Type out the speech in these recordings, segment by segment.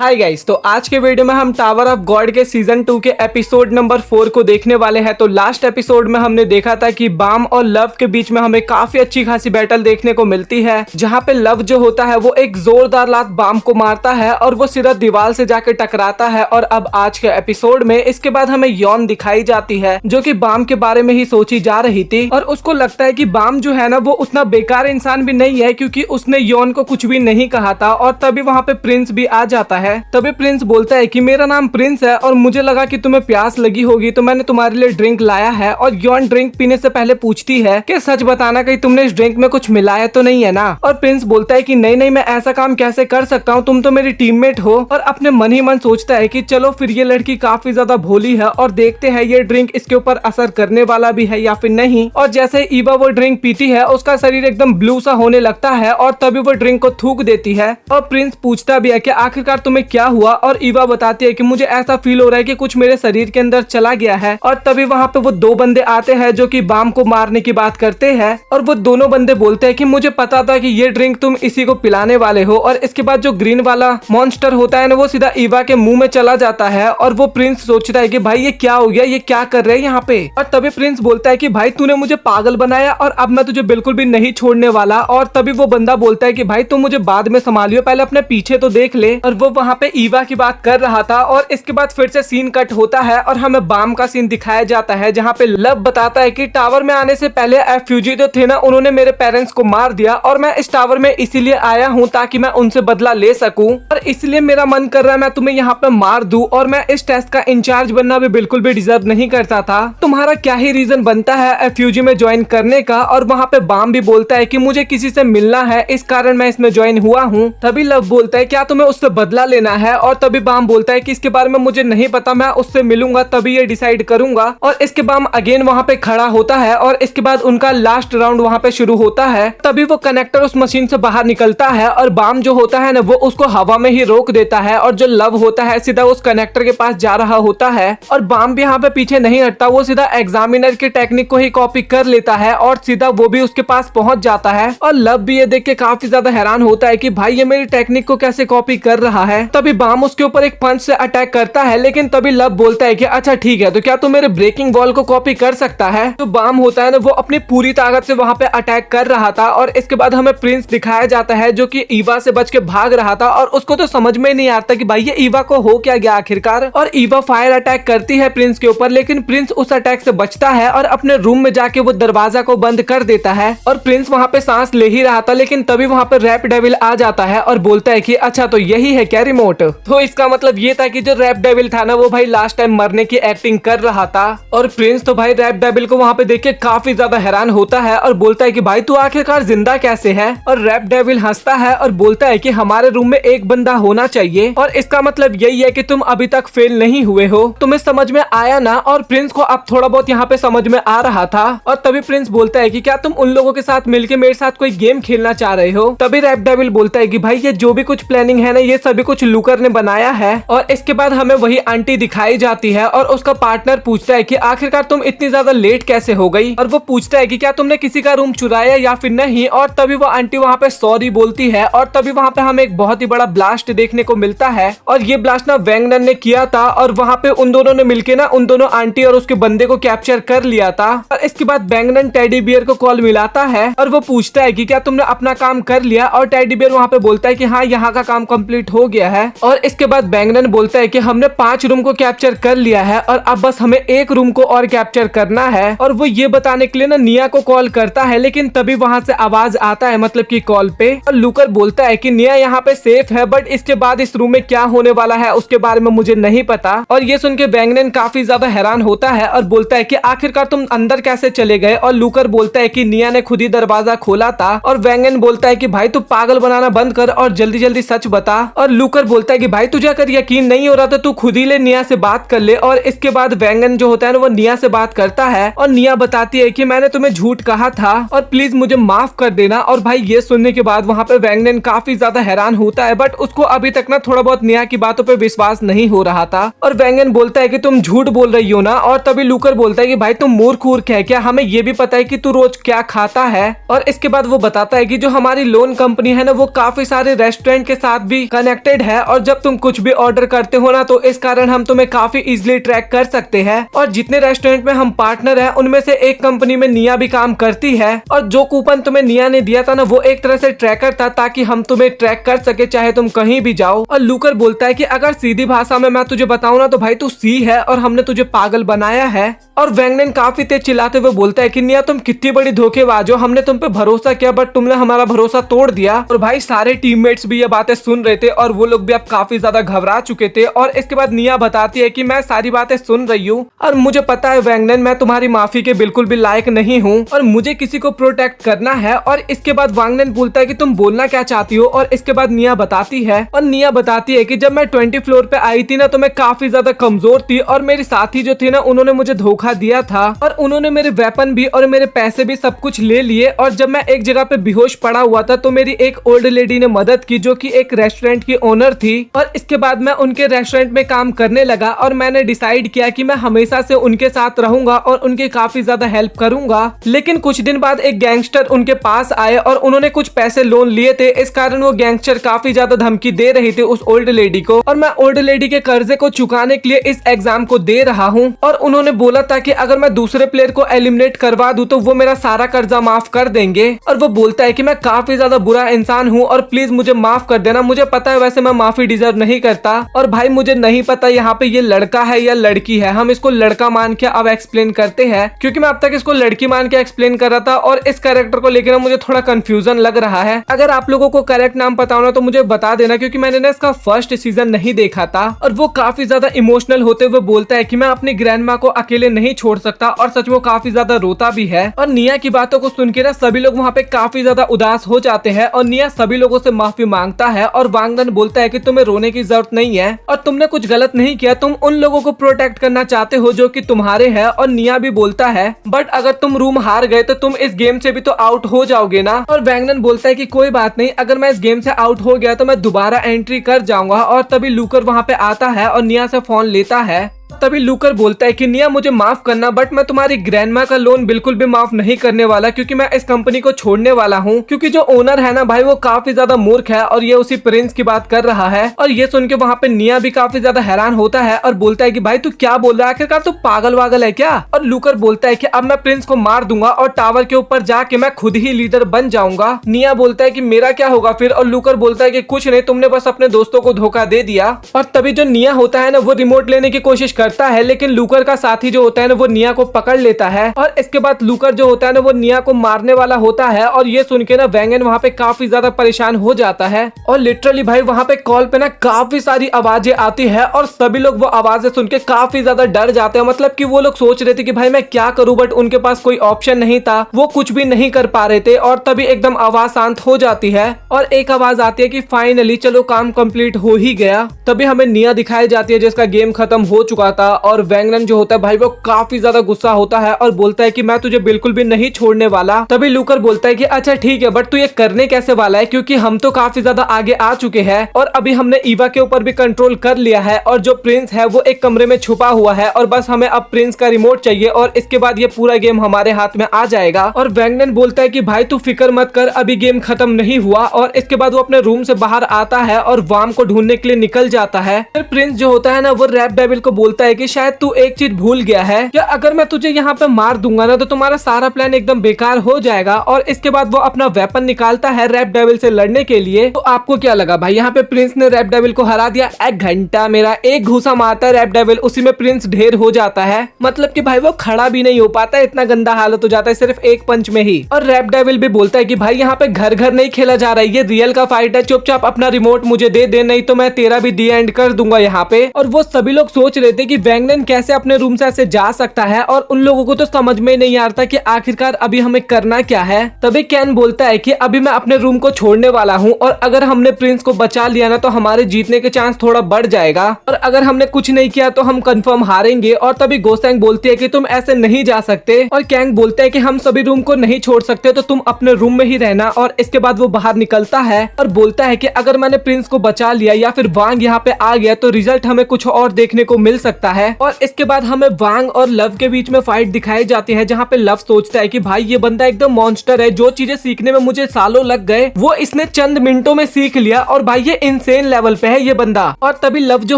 Hi guys, तो आज के वीडियो में हम टावर ऑफ गॉड के सीजन 2 के एपिसोड नंबर 4 को देखने वाले हैं। तो लास्ट एपिसोड में हमने देखा था कि बाम और लव के बीच में हमें काफी अच्छी खासी बैटल देखने को मिलती है, जहां पे लव जो होता है वो एक जोरदार लात बाम को मारता है और वो सीधा दीवार से जाकर टकराता है। और अब आज के एपिसोड में इसके बाद हमें यौन दिखाई जाती है, जो कि बाम के बारे में ही सोची जा रही थी। और उसको लगता है कि बाम जो है ना वो उतना बेकार इंसान भी नहीं है, क्योंकि उसने यौन को कुछ भी नहीं कहा था। और तभी वहाँ पे प्रिंस भी आ जाता है। तभी प्रिंस बोलता है कि मेरा नाम प्रिंस है और मुझे लगा कि तुम्हें प्यास लगी होगी, तो मैंने तुम्हारे लिए ड्रिंक लाया है। और यौन ड्रिंक पीने से पहले पूछती है कि सच बताना, कहीं तुमने इस ड्रिंक में कुछ मिलाया तो नहीं है ना। और प्रिंस बोलता है कि नहीं नहीं, मैं ऐसा काम कैसे कर सकता हूँ, तुम तो मेरी टीममेट हो। और अपने मन ही मन सोचता है कि चलो फिर ये लड़की काफी ज्यादा भोली है और देखते हैं ये ड्रिंक इसके ऊपर असर करने वाला भी है या फिर नहीं। और जैसे ईवा वो ड्रिंक पीती है उसका शरीर एकदम ब्लू सा होने लगता है और तभी वो ड्रिंक को थूक देती है। और प्रिंस पूछता भी है कि आखिरकार तुम्हें क्या हुआ। और ईवा बताती है कि मुझे ऐसा फील हो रहा है कि कुछ मेरे शरीर के अंदर चला गया है। और तभी वहाँ पे वो दो बंदे आते हैं जो कि बाम को मारने की बात करते हैं। और वो दोनों बंदे बोलते हैं कि मुझे पता था कि ये ड्रिंक तुम इसी को पिलाने वाले हो। और इसके बाद जो ग्रीन वाला मॉन्स्टर होता है ना वो सीधा ईवा के मुंह में चला जाता है। और वो प्रिंस सोचता है कि भाई ये क्या हो गया, ये क्या कर रहे हैं यहाँ पे। और तभी प्रिंस बोलता है कि भाई तूने मुझे पागल बनाया और अब मैं तुझे बिल्कुल भी नहीं छोड़ने वाला। और तभी वो बंदा बोलता है कि भाई तुम मुझे बाद में संभालियो, पहले अपने पीछे तो देख ले। और वो वहाँ पे ईवा की बात कर रहा था। और इसके बाद फिर से सीन कट होता है और हमें बाम का सीन दिखाया जाता है, जहाँ पे लव बताता है कि टावर में आने से पहले एफयूजी जो थे ना उन्होंने मेरे पेरेंट्स को मार दिया और मैं इस टावर में इसीलिए आया हूँ ताकि मैं उनसे बदला ले सकूं। और इसलिए मेरा मन कर रहा है मैं तुम्हें यहाँ पे मार दूं। और मैं इस टेस्ट का इंचार्ज बनना भी बिल्कुल भी डिजर्व नहीं करता था। तुम्हारा क्या ही रीजन बनता है एफयूजी में ज्वाइन करने का। और वहाँ पे बाम भी बोलता है कि मुझे किसी से मिलना है, इस कारण मैं इसमें ज्वाइन हुआ हूँ। तभी लव बोलता है क्या तुम्हें उससे बदला लेना है। और तभी बाम बोलता है कि इसके बारे में मुझे नहीं पता, मैं उससे मिलूंगा तभी ये डिसाइड करूंगा। और इसके बाम अगेन वहाँ पे खड़ा होता है और इसके बाद उनका लास्ट राउंड वहाँ पे शुरू होता है। तभी वो कनेक्टर उस मशीन से बाहर निकलता है और बाम जो होता है ना वो उसको हवा में ही रोक देता है। और जो लव होता है सीधा उस कनेक्टर के पास जा रहा होता है। और बाम भी यहाँ पे पीछे नहीं हटता, वो सीधा एग्जामिनर के टेक्निक को ही कॉपी कर लेता है और सीधा वो भी उसके पास पहुंच जाता है। और लव भी ये देख के काफी ज्यादा हैरान होता है कि भाई ये मेरी टेक्निक को कैसे कॉपी कर रहा है। तभी बाम उसके ऊपर एक पंच से अटैक करता है, लेकिन तभी लव बोलता है कि अच्छा ठीक है, तो क्या तू मेरे ब्रेकिंग वॉल को कॉपी कर सकता है। तो बाम होता है ना वो अपनी पूरी ताकत से वहाँ पे अटैक कर रहा था। और इसके बाद हमें प्रिंस दिखाया जाता है जो कि ईवा से बच के भाग रहा था। और उसको तो समझ में नहीं आता कि भाई ये ईवा को हो क्या गया आखिरकार। और ईवा फायर अटैक करती है प्रिंस के ऊपर, लेकिन प्रिंस उस अटैक से बचता है और अपने रूम में जाके वो दरवाजा को बंद कर देता है। और प्रिंस वहाँ पे सांस ले ही रहा था, लेकिन तभी वहाँ पे रैप डेविल आ जाता है और बोलता है कि अच्छा तो यही है क्या रिमोट। तो इसका मतलब ये था कि जो रैप डेविल था ना वो भाई लास्ट टाइम मरने की एक्टिंग कर रहा था। और प्रिंस तो भाई रैप डेविल को वहाँ पे देख के काफी ज्यादा हैरान होता है और बोलता है कि भाई तू आखिरकार जिंदा कैसे है। और रैप डेविल हंसता है और बोलता है कि हमारे रूम में एक बंदा होना चाहिए और इसका मतलब यही है कि तुम अभी तक फेल नहीं हुए हो, तुम्हें समझ में आया ना। और प्रिंस को अब थोड़ा बहुत यहाँ पे समझ में आ रहा था। और तभी प्रिंस बोलता है कि क्या तुम उन लोगों के साथ मिलके मेरे साथ कोई गेम खेलना चाह रहे हो। तभी रैप डेविल बोलता है कि भाई ये जो भी कुछ प्लानिंग है ना ये सभी कुछ लूकर ने बनाया है। और इसके बाद हमें वही आंटी दिखाई जाती है और उसका पार्टनर पूछता है कि आखिरकार तुम इतनी ज्यादा लेट कैसे हो गई। और वो पूछता है कि क्या तुमने किसी का रूम चुराया या फिर नहीं। और तभी वो आंटी वहाँ पे सॉरी बोलती है। और तभी वहाँ पे हमें एक बहुत ही बड़ा ब्लास्ट देखने को मिलता है और ये ब्लास्ट ना वैंगनन ने किया था। और वहाँ पे उन दोनों ने मिलके ना उन दोनों आंटी और उसके बंदे को कैप्चर कर लिया था। और इसके बाद बैंगनन टेडी बियर को कॉल मिलाता है और वो पूछता है कि क्या तुमने अपना काम कर लिया। और टेडी बियर वहाँ पे बोलता है कि हाँ यहाँ का काम कंप्लीट हो गया है। और इसके बाद बैंगनन बोलता है कि हमने 5 रूम को कैप्चर कर लिया है और अब बस हमें एक रूम को और कैप्चर करना है। और वो ये बताने के लिए ना निया को कॉल करता है, लेकिन तभी वहाँ से आवाज आता है मतलब कि कॉल पे। और लूकर बोलता है कि निया यहाँ पे सेफ है, बट इसके बाद इस रूम में क्या होने वाला है उसके बारे में मुझे नहीं पता। और ये सुन के बैंगनन काफी ज्यादा हैरान होता है और बोलता है कि आखिरकार तुम अंदर कैसे चले गए। और लूकर बोलता है कि निया ने खुद ही दरवाजा खोला था। और बैंगन बोलता है कि भाई तू पागल बनाना बंद कर और जल्दी जल्दी सच बता। और लूकर बोलता है कि भाई तुझे अगर यकीन नहीं हो रहा तो तू खुद ही ले निया से बात कर ले। और इसके बाद बैंगन जो होता है ना वो निया से बात करता है और निया बताती है कि मैंने तुम्हें झूठ कहा था और प्लीज मुझे माफ कर देना। और भाई ये सुनने के बाद वहाँ पे बैंगन काफी ज्यादा हैरान होता है, बट उसको अभी तक ना थोड़ा बहुत निया की बातों पे विश्वास नहीं हो रहा था। और बैंगन बोलता है कि तुम झूठ बोल रही हो ना। और तभी लूकर बोलता है कि भाई तुम मूर्ख है क्या, हमें ये भी पता है कि तू रोज क्या खाता है। और इसके बाद वो बताता है कि जो हमारी लोन कंपनी है ना वो काफी सारे रेस्टोरेंट के साथ भी कनेक्टेड है है और जब तुम कुछ भी ऑर्डर करते हो ना तो इस कारण हम तुम्हें काफी इजीली ट्रैक कर सकते हैं। और जितने रेस्टोरेंट में हम पार्टनर हैं उनमें से एक कंपनी में निया भी काम करती है और जो कूपन तुम्हें निया ने दिया था ना वो एक तरह से ट्रैकर था ताकि हम तुम्हें ट्रैक कर सके चाहे तुम कहीं भी जाओ। और लूकर बोलता है कि अगर सीधी भाषा में मैं तुझे बताऊं ना तो भाई तू सी है और हमने तुझे पागल बनाया है। और वैंगनन काफी तेज चिल्लाते हुए बोलता है कि निया तुम कितनी बड़ी धोखेबाज हो, हमने तुम पे भरोसा किया बट तुमने हमारा भरोसा तोड़ दिया। और भाई सारे टीममेट्स भी ये बातें सुन रहे थे और वो लोग भी अब काफी ज्यादा घबरा चुके थे। और इसके बाद निया बताती है कि मैं सारी बातें सुन रही हूँ और मुझे पता है वैंगनन मैं तुम्हारी माफी के बिल्कुल भी लायक नहीं हूँ और मुझे किसी को प्रोटेक्ट करना है। और इसके बाद वैंगनन बोलता है कि तुम बोलना क्या चाहती हो। और इसके बाद निया बताती है कि जब मैं 20 फ्लोर पे आई थी ना तो मैं काफी ज्यादा कमजोर थी और मेरे साथी जो थे ना उन्होंने मुझे धोखा दिया था और उन्होंने मेरे वेपन भी और मेरे पैसे भी सब कुछ ले लिए। और जब मैं एक जगह पे बेहोश पड़ा हुआ था तो मेरी एक ओल्ड लेडी ने मदद की जो कि एक रेस्टोरेंट की ओनर थी। और इसके बाद मैं उनके रेस्टोरेंट में काम करने लगा और मैंने डिसाइड किया कि मैं हमेशा से उनके साथ रहूंगा और उनकी काफी ज्यादा हेल्प करूंगा। लेकिन कुछ दिन बाद एक गैंगस्टर उनके पास आए और उन्होंने कुछ पैसे लोन लिए थे, इस कारण वो गैंगस्टर काफी ज्यादा धमकी दे रही थी उस ओल्ड लेडी को। और मैं ओल्ड लेडी के कर्जे को चुकाने के लिए इस एग्जाम को दे रहा हूँ और उन्होंने बोला था कि अगर मैं दूसरे प्लेयर को एलिमिनेट करवा दूं तो वो मेरा सारा कर्जा माफ कर देंगे। और वो बोलता है कि मैं काफी ज्यादा बुरा इंसान हूँ और प्लीज मुझे माफ कर देना, मुझे पता है वैसे मैं माफी डिजर्व नहीं करता। और भाई मुझे नहीं पता यहाँ पे ये लड़का है या लड़की है, हम इसको लड़का मान के अब एक्सप्लेन करते हैं क्योंकि मैं अब तक इसको लड़की मान के एक्सप्लेन कर रहा था और इस कैरेक्टर को लेकर मुझे थोड़ा कंफ्यूजन लग रहा है। अगर आप लोगों को करेक्ट नाम पता हो ना तो मुझे बता देना क्योंकि मैंने ना इसका फर्स्ट सीजन नहीं देखा था। और वो काफी ज्यादा इमोशनल होते हुए बोलता है कि मैं अपनी ग्रैंडमा को अकेले नहीं छोड़ सकता और सच में काफी ज्यादा रोता भी है। और निया की बातों को सुन के ना सभी लोग वहाँ पे काफी ज्यादा उदास हो जाते हैं और निया सभी लोगों से माफी मांगता है। और वैंगनन बोलता है कि तुम्हें रोने की जरूरत नहीं है और तुमने कुछ गलत नहीं किया, तुम उन लोगों को प्रोटेक्ट करना चाहते हो जो कि तुम्हारे हैं। और निया भी बोलता है बट अगर तुम रूम हार गए तो तुम इस गेम से भी तो आउट हो जाओगे ना। और वैंगनन बोलता है कि कोई बात नहीं, अगर मैं इस गेम से आउट हो गया तो मैं दोबारा एंट्री कर जाऊंगा। और तभी लूकर वहाँ पे आता है और निया से फोन लेता है। तभी लूकर बोलता है कि निया मुझे माफ करना बट मैं तुम्हारी ग्रैंडमा का लोन बिल्कुल भी माफ नहीं करने वाला क्योंकि मैं इस कंपनी को छोड़ने वाला हूँ। क्योंकि जो ओनर है ना भाई वो काफी ज्यादा मूर्ख है और ये उसी प्रिंस की बात कर रहा है। और ये सुन के वहाँ पे निया भी काफी ज्यादा हैरान होता है और बोलता है कि भाई तू क्या बोल रहा है, आखिरकार तू पागल वागल है क्या। और लूकर बोलता है कि अब मैं प्रिंस को मार दूंगा और टावर के ऊपर जाके मैं खुद ही लीडर बन जाऊंगा। निया बोलता है कि मेरा क्या होगा फिर। और लूकर बोलता है कि कुछ नहीं, तुमने बस अपने दोस्तों को धोखा दे दिया। और तभी जो निया होता है ना वो रिमोट लेने की कोशिश करता है लेकिन लूकर का साथी जो होता है ना वो निया को पकड़ लेता है। और इसके बाद लूकर जो होता है ना वो निया को मारने वाला होता है। और ये सुन के ना वैंगन वहाँ पे काफी ज्यादा परेशान हो जाता है और लिटरली भाई वहाँ पे कॉल पे ना काफी सारी आवाजें आती है और सभी लोग वो आवाजें सुन के काफी ज्यादा डर जाते हैं। मतलब कि वो लोग सोच रहे थे कि भाई मैं क्या करूं बट उनके पास कोई ऑप्शन नहीं था, वो कुछ भी नहीं कर पा रहे थे। और तभी एकदम आवाज शांत हो जाती है और एक आवाज आती है कि फाइनली चलो काम कंप्लीट हो ही गया। तभी हमें निया दिखाई जाती है जिसका गेम खत्म हो चुका था। और वैंगन जो होता है भाई वो काफी ज्यादा गुस्सा होता है और बोलता है कि मैं तुझे बिल्कुल भी नहीं छोड़ने वाला। तभी लूकर बोलता है कि अच्छा ठीक है बट तू ये करने कैसे वाला है क्योंकि हम तो काफी ज्यादा आगे आ चुके हैं और अभी हमने ईवा के ऊपर भी कंट्रोल कर लिया है और जो प्रिंस है वो एक कमरे में छुपा हुआ है और बस हमें अब प्रिंस का रिमोट चाहिए और इसके बाद ये पूरा गेम हमारे हाथ में आ जाएगा। और वैंगन बोलता है कि भाई तू फिक्र मत कर, अभी गेम खत्म नहीं हुआ। और इसके बाद वो अपने रूम से बाहर आता है और वाम को ढूंढने के लिए निकल जाता है। फिर प्रिंस जो होता है ना वो रैप डेविल को बोलता है कि शायद तू एक चीज भूल गया है कि अगर मैं तुझे यहाँ पे मार दूंगा ना तो तुम्हारा सारा प्लान एकदम बेकार हो जाएगा। और इसके बाद वो अपना वेपन निकालता है रैप डेविल से लड़ने के लिए। तो आपको क्या लगा भाई यहाँ पे प्रिंस ने रैप डेविल को हरा दिया? एक घंटा मेरा एक घूसा मारता है रैप डेविल, उसी में प्रिंस ढेर हो जाता है। मतलब कि भाई वो खड़ा भी नहीं हो पाता, इतना गंदा हालत हो जाता है सिर्फ एक पंच में ही। और रैप डेविल भी बोलता है कि भाई यहाँ पे घर घर नहीं खेला जा रहा है, ये रियल का फाइट है, चुपचाप अपना रिमोट मुझे दे दे नहीं तो मैं तेरा भी दी एंड कर दूंगा यहाँ पे। और वो सभी लोग सोच रहे थे कि वैंगन कैसे अपने रूम से ऐसे जा सकता है और उन लोगों को तो समझ में नहीं आ रहा कि आखिरकार अभी हमें करना क्या है। तभी कैन बोलता है कि अभी मैं अपने रूम को छोड़ने वाला हूँ और अगर हमने प्रिंस को बचा लिया ना तो हमारे जीतने के चांस थोड़ा बढ़ जाएगा और अगर हमने कुछ नहीं किया तो हम कंफर्म हारेंगे। और तभी गोसैंग बोलती है कि तुम ऐसे नहीं जा सकते और कैंग बोलता है कि हम सभी रूम को नहीं छोड़ सकते तो तुम अपने रूम में ही रहना। और इसके बाद वो बाहर निकलता है और बोलता है कि अगर मैंने प्रिंस को बचा लिया या फिर वांग यहाँ पे आ गया तो रिजल्ट हमें कुछ और देखने को मिल सकता सकता है। और इसके बाद हमें वांग और लव के बीच में फाइट दिखाई जाती है, जहाँ पे लव सोचता है कि भाई ये बंदा एकदम मॉन्स्टर है, जो चीजें सीखने में मुझे सालों लग गए वो इसने चंद मिनटों में सीख लिया, और भाई ये इनसेन लेवल पे है ये बंदा। और तभी लव जो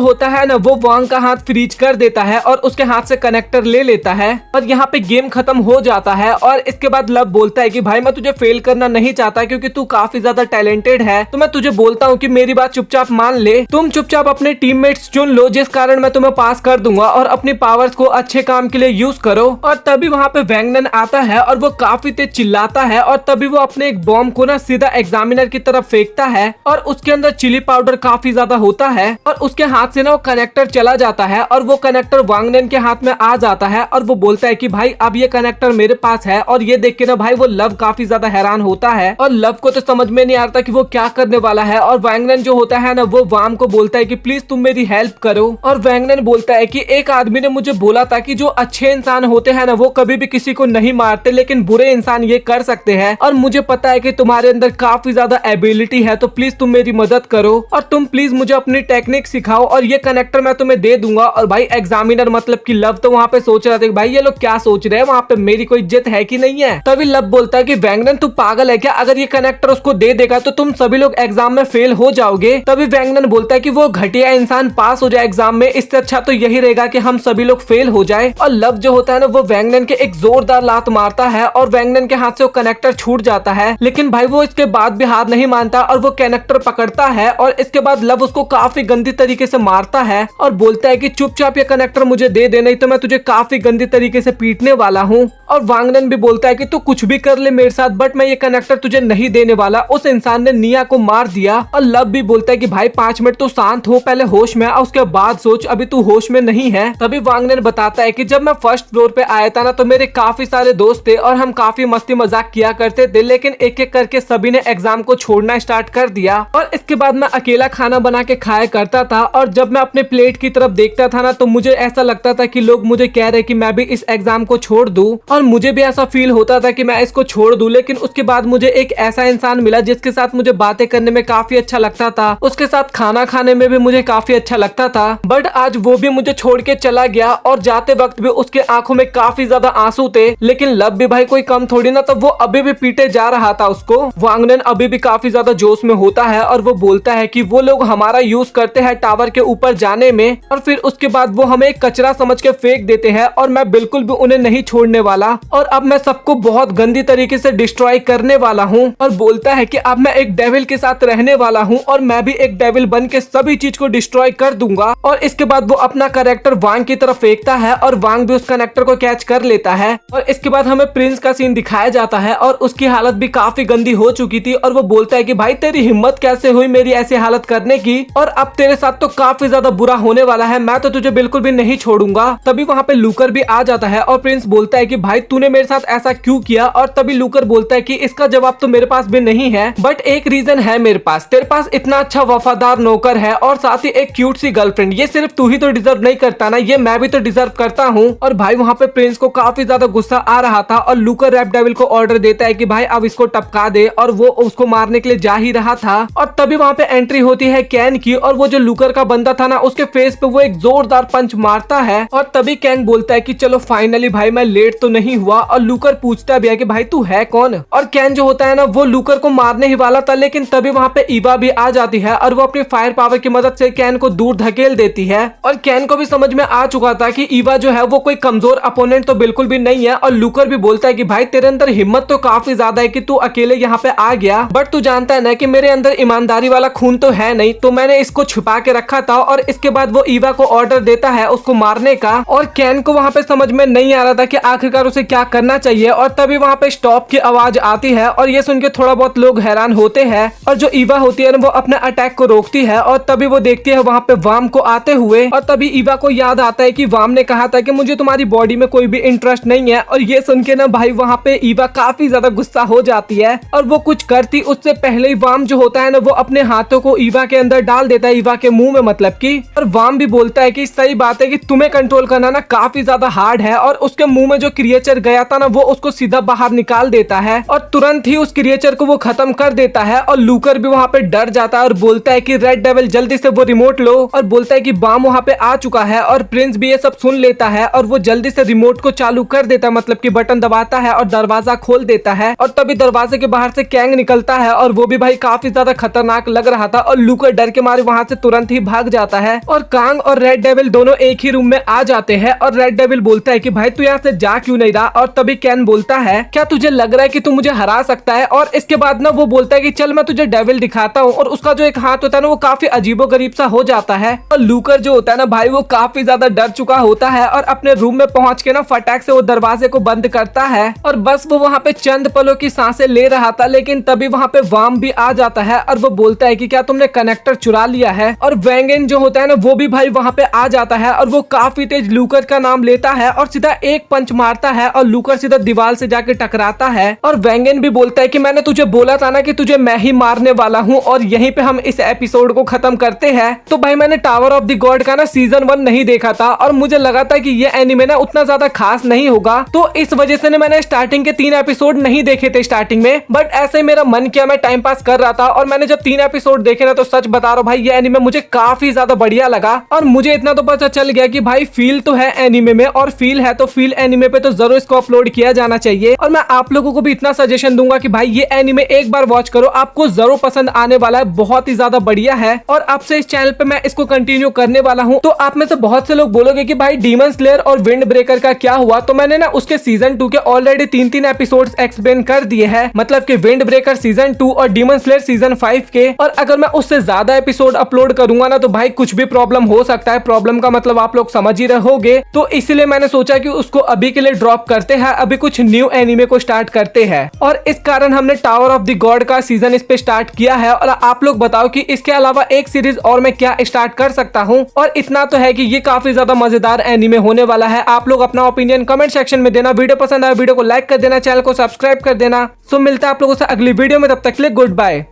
होता है ना वो वांग का हाथ फ्रीज कर देता है और उसके हाथ से कनेक्टर ले लेता है, और यहाँ पे गेम खत्म हो जाता है। और इसके बाद लव बोलता है कि भाई मैं तुझे फेल करना नहीं चाहता, क्योंकि तू काफी ज्यादा टैलेंटेड है, तो मैं तुझे बोलता हूँ कि मेरी बात चुपचाप मान ले, तुम चुपचाप अपने टीममेट्स चुन लो जिस कारण मैं तुम्हें पास कर दूंगा, और अपनी पावर्स को अच्छे काम के लिए यूज करो। और तभी वहाँ पे वैंगनन आता है और वो काफी तेज चिल्लाता है, और तभी वो अपने एक बॉम्ब को ना सीधा एग्जामिनर की तरफ फेंकता है, और उसके अंदर चिली पाउडर काफी ज्यादा होता है, और उसके हाथ से ना वो कनेक्टर चला जाता है, और वो कनेक्टर वांगनन के हाथ में आ जाता है, और वो बोलता है कि भाई अब ये कनेक्टर मेरे पास है। और ये देख के ना भाई वो लव काफी ज्यादा हैरान होता है, और लव को तो समझ में नहीं आता कि वो क्या करने वाला है। और वैंगनन जो होता है ना वो वाम को बोलता है कि प्लीज तुम मेरी हेल्प करो। और वैंगनन बोलता है कि एक आदमी ने मुझे बोला था कि जो अच्छे इंसान होते हैं ना वो कभी भी किसी को नहीं मारते, लेकिन बुरे इंसान ये कर सकते हैं, और मुझे पता है कि तुम्हारे अंदर काफी ज्यादा एबिलिटी है, तो प्लीज तुम मेरी मदद करो, और तुम प्लीज मुझे अपनी टेक्निक सिखाओ, और ये कनेक्टर मैं तुम्हें दे दूंगा। और भाई एग्जामिनर मतलब कि लव तो वहाँ पे सोच रहा था कि भाई ये लोग क्या सोच रहे हैं, वहाँ पे मेरी कोई इज्जत है कि नहीं है। तभी लव बोलता है कि वैंगनन तू पागल है क्या, अगर ये कनेक्टर उसको दे देगा तो तुम सभी लोग एग्जाम में फेल हो जाओगे। तभी वैंगनन बोलता है कि वो घटिया इंसान पास हो जाए एग्जाम में, इससे अच्छा तो यही रहेगा कि हम सभी लोग फेल हो जाए। और लव जो होता है ना वो वैंगनन के एक जोरदार लात मारता है, और वैंगनन के हाथ से वो कनेक्टर छूट जाता है, लेकिन भाई वो इसके बाद भी हार नहीं मानता, और वो कनेक्टर पकड़ता है, और इसके बाद लव उसको काफी गंदी तरीके से मारता है, और बोलता है कि चुपचाप ये कनेक्टर मुझे दे दे, नहीं तो मैं तुझे काफी गंदी तरीके से पीटने वाला हूँ। और वांगनन भी बोलता है कि तू कुछ भी कर ले मेरे साथ, बट मैं ये कनेक्टर तुझे नहीं देने वाला। उस इंसान ने निया को मार दिया। और लव भी बोलता है कि भाई 5 मिनट तो शांत हो, पहले होश में आ, उसके बाद सोच, अभी तू होश में नहीं है। तभी वांगनन बताता है कि जब मैं फर्स्ट फ्लोर पे आया था ना तो मेरे काफी सारे दोस्त थे, और हम काफी मस्ती मजाक किया करते थे, लेकिन एक एक करके सभी ने एग्जाम को छोड़ना स्टार्ट कर दिया, और इसके बाद मैं अकेला खाना बना के खाया करता था। और जब मैं अपने प्लेट की तरफ देखता था ना तो मुझे ऐसा लगता था कि लोग मुझे कह रहे कि मैं भी इस एग्जाम को छोड़ दूं, और मुझे भी ऐसा फील होता था कि मैं इसको छोड़ दूं। लेकिन उसके बाद मुझे एक ऐसा इंसान मिला जिसके साथ मुझे बातें करने में काफी अच्छा लगता था, उसके साथ खाना खाने में भी मुझे काफी अच्छा लगता था, बट आज वो भी मुझे छोड़ के चला गया, और जाते वक्त भी उसके आंखों में काफी ज्यादा आंसू थे। लेकिन लव भी भाई कोई कम थोड़ी ना, तो वो अभी भी पीटे जा रहा था उसको। वांगनन अभी भी काफी ज्यादा जोश में होता है, और वो बोलता है कि वो लोग हमारा यूज करते हैं टावर के ऊपर जाने में, और फिर उसके बाद वो हमें कचरा समझ के फेंक देते हैं, और मैं बिल्कुल भी उन्हें नहीं छोड़ने वाला, और अब मैं सबको बहुत गंदी तरीके से डिस्ट्रॉय करने वाला हूँ। और बोलता है कि अब मैं एक डेविल के साथ रहने वाला हूँ, और मैं भी एक डेविल बन के सभी चीज को डिस्ट्रॉय कर दूंगा। और इसके बाद वो अपना करेक्टर वांग की तरफ फेंकता है, और वांग भी उस कनेक्टर को कैच कर लेता है। और इसके बाद हमें प्रिंस का सीन दिखाया जाता है, और उसकी हालत भी काफी गंदी हो चुकी थी, और वो बोलता है कि भाई तेरी हिम्मत कैसे हुई मेरी ऐसी हालत करने की, और अब तेरे साथ तो काफी ज्यादा बुरा होने वाला है, मैं तो तुझे बिल्कुल भी नहीं छोड़ूंगा। तभी वहाँ पे लूकर भी आ जाता है, और प्रिंस बोलता है कि भाई तूने मेरे साथ ऐसा क्यों किया। और तभी लूकर बोलता है कि इसका जवाब तो मेरे पास भी नहीं है, बट एक रीजन है मेरे पास, तेरे पास इतना अच्छा वफादार नौकर है, और साथ ही एक क्यूट सी गर्लफ्रेंड, ये सिर्फ तू ही तो डिजर्व नहीं करता ना, ये मैं भी तो डिजर्व करता हूँ। और भाई वहाँ पे प्रिंस को काफी ज्यादा गुस्सा आ रहा था, और लूकर रैप डेविल को ऑर्डर देता है कि भाई अब इसको टपका दे, और वो उसको मारने के लिए जा ही रहा था। और तभी वहाँ पे एंट्री होती है कैन की, और वो जो लूकर का बंदा था ना उसके फेस पे वो एक जोरदार पंच मारता है। और तभी कैन बोलता है कि चलो फाइनली भाई मैं लेट तो नहीं हुआ। और लूकर पूछता भी है कि भाई तू है कौन। और कैन जो होता है ना वो लूकर को मारने ही वाला था, लेकिन तभी वहाँ पे ईवा भी आ जाती है, और वो अपनी फायर पावर की मदद से कैन को दूर धकेल देती है। और कैन को भी समझ में आ चुका था कि ईवा जो है वो कोई कमजोर अपोनेंट तो बिल्कुल भी नहीं है। और लूकर भी बोलता है कि भाई तेरे अंदर हिम्मत तो काफी ज्यादा है कि तू अकेले यहाँ पे आ गया, बट तू जानता है ना कि मेरे अंदर ईमानदारी वाला खून तो है नहीं, तो मैंने इसको छुपा के रखा था। और इसके बाद वो ईवा को ऑर्डर देता है उसको मारने का, और कैन को वहाँ पे समझ में नहीं आ रहा था कि आखिरकार उसे क्या करना चाहिए। और तभी वहाँ पे स्टॉप की आवाज आती है, और ये सुन के थोड़ा बहुत लोग हैरान होते हैं। और जो ईवा होती है ना वो अपने अटैक को रोकती है, और तभी वो देखती है वहाँ पे वाम को आते हुए। और तभी ईवा को याद आता है कि वाम ने कहा था कि मुझे तुम्हारी बॉडी में कोई भी इंटरेस्ट नहीं है। और ये सुन के ना भाई वहाँ पे ईवा काफी ज्यादा गुस्सा हो जाती है, और वो कुछ करती उससे पहले ही वाम जो होता है ना वो अपने हाथों को ईवा के अंदर डाल देता है, ईवा के मुंह में मतलब की। और वाम भी बोलता है कि सही बात है कि तुम्हें कंट्रोल करना ना काफी ज्यादा हार्ड है। और उसके मुंह में जो क्रिएचर गया था ना वो उसको सीधा बाहर निकाल देता है, और तुरंत ही उस क्रिएचर को वो खत्म कर देता है। और लूकर भी वहाँ पे डर जाता है, और बोलता है कि रेड डेविल जल्दी से वो रिमोट लो, और बोलता है कि वाम वहाँ पे आ चुका है और प्रिंस भी ये सब सुन लेता है और वो जल्दी से रिमोट को चालू कर देता है, मतलब कि बटन दबाता है और दरवाजा खोल देता है। और तभी दरवाजे के बाहर से कैंग निकलता है और वो भी भाई काफी ज्यादा खतरनाक लग रहा था और लूकर डर के मारे वहां से तुरंत ही भाग जाता है। और कांग और रेड डेविल दोनों एक ही रूम में आ जाते हैं और रेड डेविल बोलता है कि भाई तू यहाँ से जा क्यों नहीं रहा। और तभी कैन बोलता है क्या तुझे लग रहा है कि तू मुझे हरा सकता है। और इसके बाद ना वो बोलता है कि चल मैं तुझे डेविल दिखाता हूँ। और उसका जो एक हाथ होता है ना वो काफी अजीबो गरीब सा हो जाता है। और लूकर जो होता है ना भाई वो काफी ज्यादा डर चुका होता है और अपने रूम में पहुंच के ना फटाक से वो दरवाजे को बंद करता है। और बस वो वहाँ पे चंद पलों की सांसें ले रहा था, लेकिन तभी वहाँ पे वाम भी आ जाता है और वो बोलता है कि क्या तुमने कनेक्टर चुरा लिया है। और वेंगन जो होता है ना वो भी भाई वहाँ पे आ जाता है और वो काफी तेज लूकर का नाम लेता है और सीधा एक पंच मारता है और लूकर सीधा दीवार से जाके टकराता है। और वेंगन भी बोलता है कि मैंने तुझे बोला था ना कि तुझे मैं ही मारने वाला हूँ। और यहीं पे हम इस एपिसोड को खत्म करते हैं। तो भाई मैंने टावर ऑफ द गॉड का ना सीजन 1 नहीं देखा था और मुझे लगा था कि ये एनिमे ना उतना ज्यादा खास नहीं होगा, तो इस वजह से मैंने स्टार्टिंग के 3 एपिसोड नहीं देखे थे स्टार्टिंग में। बट ऐसे मेरा मन किया, मैं टाइम पास कर रहा था और मैंने जब 3 एपिसोड देखे ना तो सच बता रहा हूँ भाई ये एनिमे मुझे काफी ज्यादा बढ़िया लगा। और मुझे इतना तो पता चल गया कि भाई फील तो है एनिमे में, और फील है तो फील एनिमे पे तो जरूर इसको अपलोड किया जाना चाहिए। और मैं आप लोगों को भी इतना सजेशन दूंगा कि भाई ये एनिमे एक बार वॉच करो, आपको जरूर पसंद आने वाला है, बहुत ही ज्यादा बढ़िया है। और अब से इस चैनल पे मैं इसको कंटिन्यू करने वाला हूँ। तो आप में से बहुत से लोग बोलोगे कि भाई डीमन स्लेयर और विंड ब्रेकर का क्या हुआ, तो मैंने ना उसके सीजन 2 के ऑलरेडी 3 एपिसोड्स एक्सप्लेन कर दिए हैं, मतलब कि विंड ब्रेकर सीजन 2 और डीमन स्लेयर सीजन 5 के। और अगर मैं उससे ज्यादा एपिसोड अपलोड करूंगा ना तो भाई कुछ भी प्रॉब्लम हो सकता है, प्रॉब्लम का मतलब आप लोग समझ ही रहोगे। तो इसलिए मैंने सोचा कि उसको अभी के लिए ड्रॉप करते हैं, अभी कुछ न्यू एनिमे को स्टार्ट करते हैं। और इस कारण हमने टावर ऑफ द गॉड का सीजन इस पे स्टार्ट किया है। और आप लोग बताओ कि इसके अलावा एक सीरीज और मैं क्या स्टार्ट कर सकता हूँ। और इतना तो है कि ये काफी ज्यादा मजेदार एनिमे होने वाला है। आप लोग अपना ओपिनियन कमेंट सेक्शन में देना। वीडियो पसंद आया वीडियो को लाइक कर देना, चैनल को सब्सक्राइब कर देना। सो मिलता है आप लोगों से अगली वीडियो में, तब तक के लिए गुड बाय।